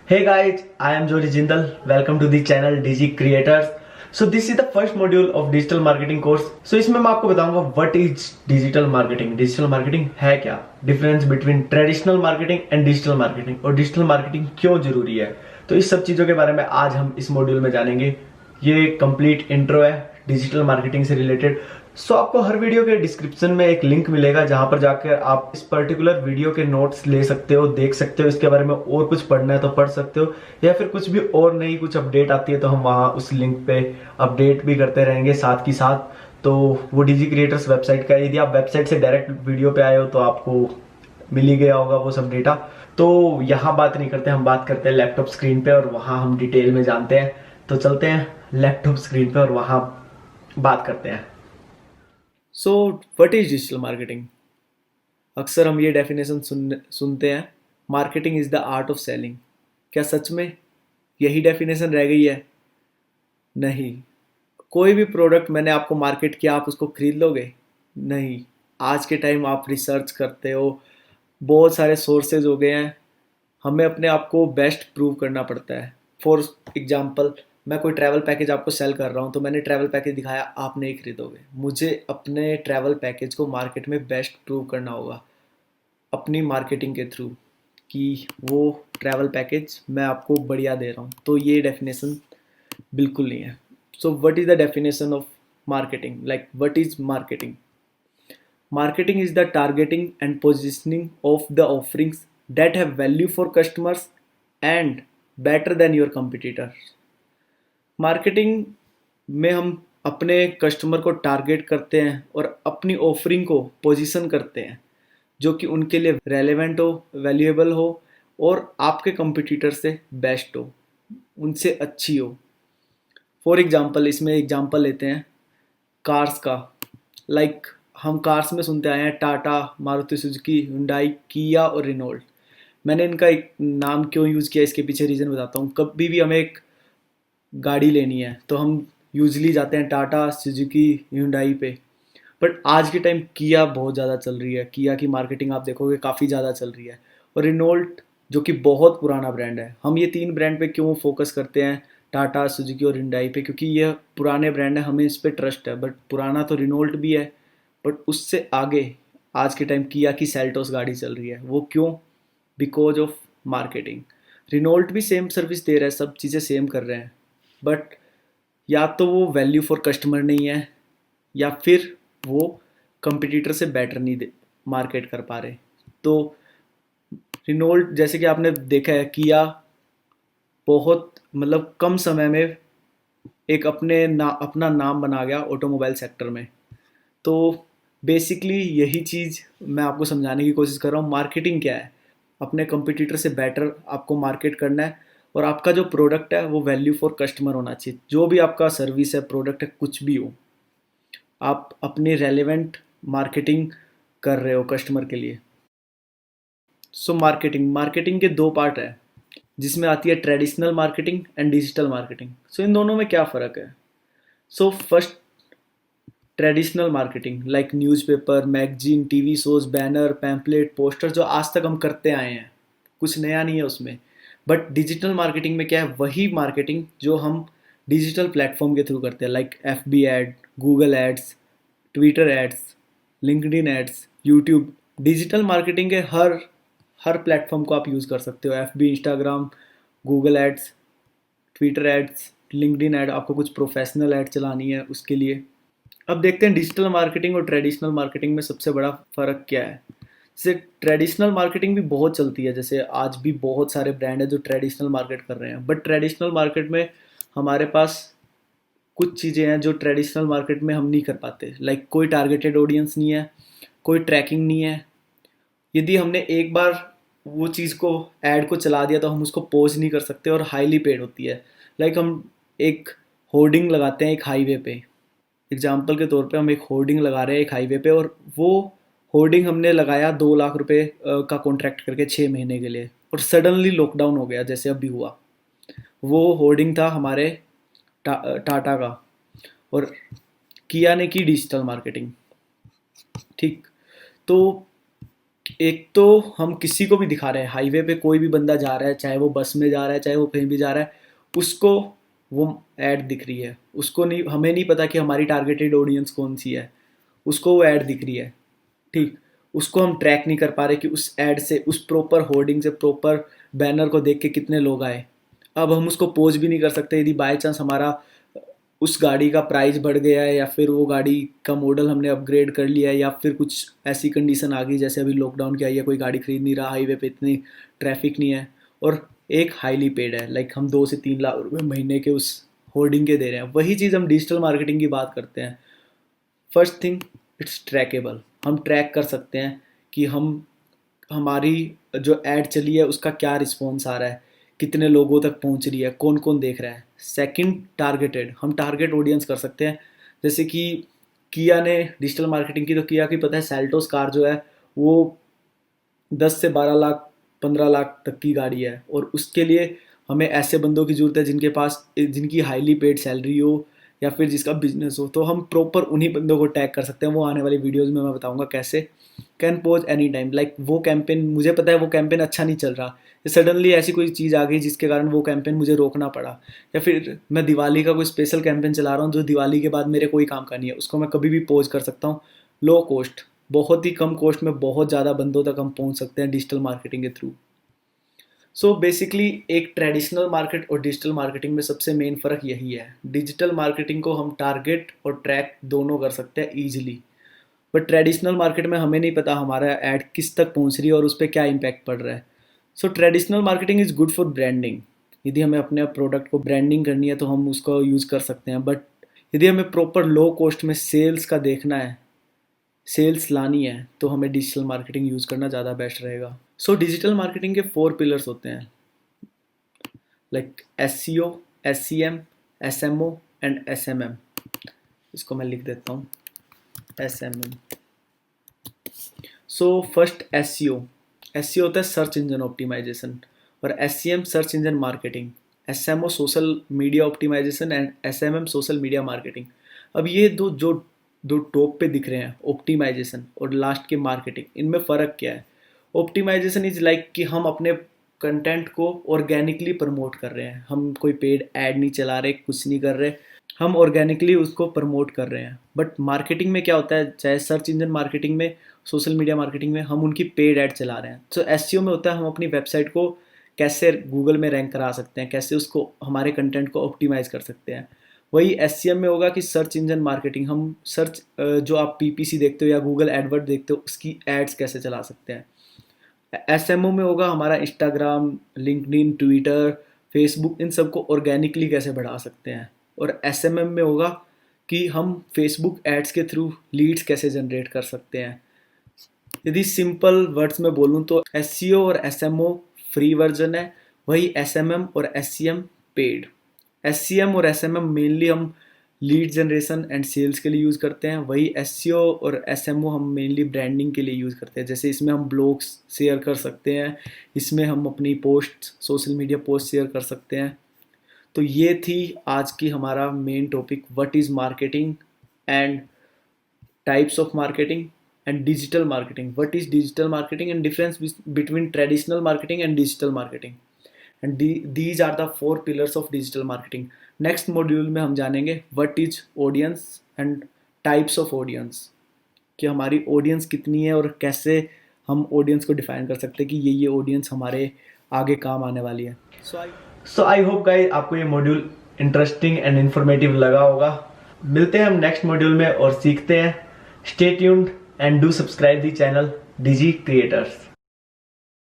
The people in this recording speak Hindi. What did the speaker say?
Hey guys, I am Jody Jindal. Welcome to the channel Digi Creators. So this is the first module of digital marketing course. So इसमें मैं आपको बताऊंगा what is digital marketing. Digital marketing है क्या? Difference between traditional marketing and digital marketing और digital marketing क्यों जरूरी है. तो इस सब चीजों के बारे में आज हम इस मॉड्यूल में जानेंगे. ये कंप्लीट इंट्रो है डिजिटल मार्केटिंग से रिलेटेड. सो आपको हर वीडियो के डिस्क्रिप्शन में एक लिंक मिलेगा जहां पर जाकर आप इस पर्टिकुलर वीडियो के नोट्स ले सकते हो, देख सकते हो, इसके बारे में और कुछ पढ़ना है तो पढ़ सकते हो, या फिर कुछ भी और नई कुछ अपडेट आती है तो हम वहां उस लिंक पे अपडेट भी करते रहेंगे साथ ही साथ. तो वो डिजी क्रिएटर्स वेबसाइट का, यदि आप वेबसाइट से डायरेक्ट वीडियो पे आए हो तो आपको मिल ही गया होगा वो सब डेटा. तो यहाँ बात नहीं करते, हम बात करते हैं लैपटॉप स्क्रीन पे और वहां हम डिटेल में जानते हैं. तो चलते हैं लैपटॉप स्क्रीन पे और वहां बात करते हैं. So what is digital marketing. अक्सर हम ये डेफिनेशन सुनते हैं, marketing is the art of selling. क्या सच में यही डेफिनेशन रह गई है? नहीं. कोई भी प्रोडक्ट मैंने आपको मार्केट किया, आप उसको खरीद लोगे? नहीं. आज के टाइम आप रिसर्च करते हो, बहुत सारे सोर्सेज हो गए हैं, हमें अपने आप को बेस्ट प्रूव करना पड़ता है. फॉर एग्जाम्पल, मैं कोई ट्रैवल पैकेज आपको सेल कर रहा हूँ, तो मैंने ट्रैवल पैकेज दिखाया, आप नहीं खरीदोगे. मुझे अपने ट्रैवल पैकेज को मार्केट में बेस्ट प्रूव करना होगा अपनी मार्केटिंग के थ्रू कि वो ट्रैवल पैकेज मैं आपको बढ़िया दे रहा हूँ. तो ये डेफिनेशन बिल्कुल नहीं है. So what is the definition of marketing, like what is marketing. Marketing is the targeting and positioning of the offerings that have value for customers and better than your competitors. Marketing में हम अपने कस्टमर को टारगेट करते हैं और अपनी ऑफरिंग को पोजीशन करते हैं जो कि उनके लिए रेलेवेंट हो, वैल्यूएबल हो और आपके कंपटीटर से बेस्ट हो, उनसे अच्छी हो. फॉर एग्जांपल, इसमें एग्जांपल लेते हैं कार्स का. लाइक हम कार्स में सुनते आए हैं टाटा, मारुति सुजुकी, हुंडई, किया और रिनोल्ट. मैंने इनका एक नाम क्यों यूज़ किया, इसके पीछे रीज़न बताता हूँ. कभी भी हमें एक गाड़ी लेनी है तो हम यूजली जाते हैं टाटा, सुजुकी, हुंडई पे. बट आज के टाइम किया बहुत ज़्यादा चल रही है. किया की मार्केटिंग आप देखोगे काफ़ी ज़्यादा चल रही है. और रिनोल्ट जो कि बहुत पुराना ब्रांड है. हम ये तीन ब्रांड पे क्यों फोकस करते हैं, टाटा, सुजुकी और हुंडई पे? क्योंकि यह पुराने ब्रांड है, हमें इस पर ट्रस्ट है. बट पुराना तो रिनोल्ट भी है, बट उससे आगे आज के टाइम किया की सेल्टोस गाड़ी चल रही है. वो क्यों? Because of marketing. रिनोल्ट भी सेम सर्विस दे रहा है, सब चीज़ें सेम कर रहे हैं, बट या तो वो वैल्यू फॉर कस्टमर नहीं है या फिर वो कंपटीटर से बेटर नहीं दे मार्केट कर पा रहे. तो रिनोल्ट, जैसे कि आपने देखा है, किया बहुत मतलब कम समय में एक अपना नाम बना गया ऑटोमोबाइल सेक्टर में. तो बेसिकली यही चीज़ मैं आपको समझाने की कोशिश कर रहा हूँ. मार्केटिंग क्या है? अपने कंपटीटर से बेटर आपको मार्केट करना है और आपका जो प्रोडक्ट है वो वैल्यू फॉर कस्टमर होना चाहिए. जो भी आपका सर्विस है, प्रोडक्ट है, कुछ भी हो, आप अपनी रेलेवेंट मार्केटिंग कर रहे हो कस्टमर के लिए. सो मार्केटिंग के दो पार्ट है जिसमें आती है traditional marketing and digital marketing. So इन दोनों में क्या फ़र्क है? So first, traditional marketing like newspaper, magazine, TV shows, banner, pamphlet, poster, जो आज तक हम करते आए हैं, कुछ नया नहीं है उसमें. बट डिजिटल मार्केटिंग में क्या है? वही मार्केटिंग जो हम डिजिटल प्लेटफॉर्म के थ्रू करते हैं, like FB ad, Google ads, Twitter ads, LinkedIn ads, YouTube. Digital marketing के हर हर प्लेटफॉर्म को आप यूज़ कर सकते हो. FB, Instagram, Google ads, Twitter ads, LinkedIn ad. आपको कुछ प्रोफेशनल एड चलानी है उसके लिए. अब देखते हैं डिजिटल मार्केटिंग और ट्रेडिशनल मार्केटिंग में सबसे बड़ा फ़र्क क्या है. जैसे ट्रेडिशनल मार्केटिंग भी बहुत चलती है, जैसे आज भी बहुत सारे ब्रांड है जो ट्रेडिशनल मार्केट कर रहे हैं. बट ट्रेडिशनल मार्केट में हमारे पास कुछ चीज़ें हैं जो ट्रेडिशनल मार्केट में हम नहीं कर पाते. लाइक कोई टारगेटेड ऑडियंस नहीं है, कोई ट्रैकिंग नहीं है. यदि हमने एक बार वो चीज़ को, ऐड को चला दिया, तो हम उसको पॉज नहीं कर सकते और हाईली पेड होती है. लाइक हम एक होर्डिंग लगाते हैं एक हाईवे पे. एग्जाम्पल के तौर पे हम एक होर्डिंग लगा रहे हैं एक हाईवे पे, और वो होर्डिंग हमने लगाया 2 लाख रुपए का कॉन्ट्रैक्ट करके 6 महीने के लिए, और सडनली लॉकडाउन हो गया जैसे अभी हुआ. वो होर्डिंग था हमारे टाटा का, और किया ने की डिजिटल मार्केटिंग. ठीक. तो एक तो हम किसी को भी दिखा रहे हैं, हाईवे पे कोई भी बंदा जा रहा है, चाहे वो बस में जा रहा है, चाहे वो कहीं भी जा रहा है, उसको वो ऐड दिख रही है। उसको नहीं, हमें नहीं पता कि हमारी टारगेटेड ऑडियंस कौन सी है, उसको वो ऐड दिख रही है। ठीक, उसको हम ट्रैक नहीं कर पा रहे कि उस ऐड से, उस प्रॉपर होर्डिंग से, प्रॉपर बैनर को देख के कितने लोग आए। अब हम उसको पोज भी नहीं कर सकते यदि बाय चांस हमारा उस गाड़ी का प्राइस बढ़ गया है, या फिर वो गाड़ी का मॉडल हमने अपग्रेड कर लिया है, या फिर कुछ ऐसी कंडीशन आ गई जैसे अभी लॉकडाउन की आई है, कोई गाड़ी खरीद नहीं रहा, हाईवे पे इतनी ट्रैफिक नहीं है, और एक हाईली पेड है, लाइक हम 2 से 3 लाख रुपए महीने के उस होर्डिंग के दे रहे हैं। वही चीज़ हम डिजिटल मार्केटिंग की बात करते हैं। First thing, it's trackable. हम ट्रैक कर सकते हैं कि हमारी जो ऐड चली है उसका क्या रिस्पॉन्स आ रहा है, कितने लोगों तक पहुंच रही है, कौन कौन देख रहा है। Second, targeted. हम टारगेट ऑडियंस कर सकते हैं, जैसे कि किया ने डिजिटल मार्केटिंग की, तो किया की पता है सेल्टोस कार जो है वो 10 से 12 लाख 15 लाख तक की गाड़ी है, और उसके लिए हमें ऐसे बंदों की ज़रूरत है जिनके पास, जिनकी हाईली पेड सैलरी हो, या फिर जिसका बिजनेस हो। तो हम प्रॉपर उन्हीं बंदों को टैग कर सकते हैं। वो आने वाली वीडियोज़ में मैं बताऊंगा कैसे। Can pose any time, like वो कैंपेन, मुझे पता है वो कैंपेन अच्छा नहीं चल रहा, सडनली ऐसी कोई चीज़ आ गई जिसके कारण वो कैंपेन मुझे रोकना पड़ा, या फिर मैं दिवाली का कोई स्पेशल कैंपेन चला रहा हूँ जो दिवाली के बाद मेरे कोई काम का नहीं है, उसको मैं कभी भी पोज कर सकता हूँ। लो कॉस्ट, बहुत ही कम कॉस्ट में बहुत ज़्यादा बंदों तक हम पहुँच सकते हैं डिजिटल मार्केटिंग के थ्रू। सो बेसिकली एक ट्रेडिशनल मार्केट और डिजिटल मार्केटिंग में सबसे मेन फ़र्क यही है। डिजिटल मार्केटिंग को हम टारगेट और ट्रैक दोनों कर सकते हैं ईजिली, बट ट्रेडिशनल मार्केट में हमें नहीं पता हमारा ऐड किस तक पहुंच रही है और उस पर क्या इम्पैक्ट पड़ रहा है। सो traditional marketing is good for branding. यदि हमें अपने प्रोडक्ट को ब्रांडिंग करनी है तो हम उसको यूज़ कर सकते हैं, बट यदि हमें प्रॉपर लो कॉस्ट में सेल्स का देखना है, सेल्स लानी है, तो हमें डिजिटल मार्केटिंग यूज़ करना ज़्यादा बेस्ट रहेगा। सो डिजिटल मार्केटिंग के 4 पिलर्स होते हैं, like SEO, SEM, SMO and SMM। इसको मैं लिख देता हूँ, SMM। So first SEO। SEO होता है सर्च इंजन ऑप्टिमाइजेशन, और SEM search engine marketing, SMO social media optimisation and SMM social media marketing. अब ये दो टॉप पे दिख रहे हैं, ऑप्टिमाइजेशन और लास्ट के मार्केटिंग, इनमें फ़र्क क्या है? ऑप्टिमाइजेशन इज लाइक कि हम अपने कंटेंट को ऑर्गेनिकली प्रमोट कर रहे हैं, हम कोई पेड ऐड नहीं चला रहे, कुछ नहीं कर रहे, हम ऑर्गेनिकली उसको प्रमोट कर रहे हैं। बट मार्केटिंग में क्या होता है, चाहे सर्च इंजन मार्केटिंग में, सोशल मीडिया मार्केटिंग में, हम उनकी पेड ऐड चला रहे हैं। तो SEO में होता है हम अपनी वेबसाइट को कैसे गूगल में रैंक करा सकते हैं, कैसे उसको, हमारे कंटेंट को ऑप्टिमाइज कर सकते हैं। वही SEM में होगा कि सर्च इंजन मार्केटिंग, हम सर्च, जो आप PPC देखते हो या गूगल एडवर्ड देखते हो, उसकी एड्स कैसे चला सकते हैं। SMO में होगा हमारा इंस्टाग्राम, लिंक्डइन, ट्विटर, फेसबुक, इन सबको ऑर्गेनिकली कैसे बढ़ा सकते हैं। और SMM में होगा कि हम फेसबुक एड्स के थ्रू लीड्स कैसे जनरेट कर सकते हैं। यदि सिंपल वर्ड्स में बोलूँ तो SEO और SMO फ्री वर्जन है, वही SMM और SCM पेड। SCM और SMM मेनली हम लीड जनरेशन एंड सेल्स के लिए यूज़ करते हैं, वही SEO और SMO हम मेनली ब्रांडिंग के लिए यूज़ करते हैं। जैसे इसमें हम ब्लॉग्स शेयर कर सकते हैं, इसमें हम अपनी post, social media post share कर सकते हैं। तो ये थी आज की हमारा main topic, what is marketing and types of marketing and digital marketing. What is digital marketing and difference between traditional marketing and digital marketing, and these are the 4 pillars of digital marketing. Next module में हम जानेंगे what is audience and types of audience, कि हमारी ऑडियंस कितनी है और कैसे हम ऑडियंस को डिफाइन कर सकते हैं कि ये ऑडियंस हमारे आगे काम आने वाली है। सो आई होप गाइस आपको ये मॉड्यूल इंटरेस्टिंग एंड इन्फॉर्मेटिव लगा होगा। मिलते हैं हम नेक्स्ट मॉड्यूल में और सीखते हैं। Stay tuned and do subscribe the channel DG Creators।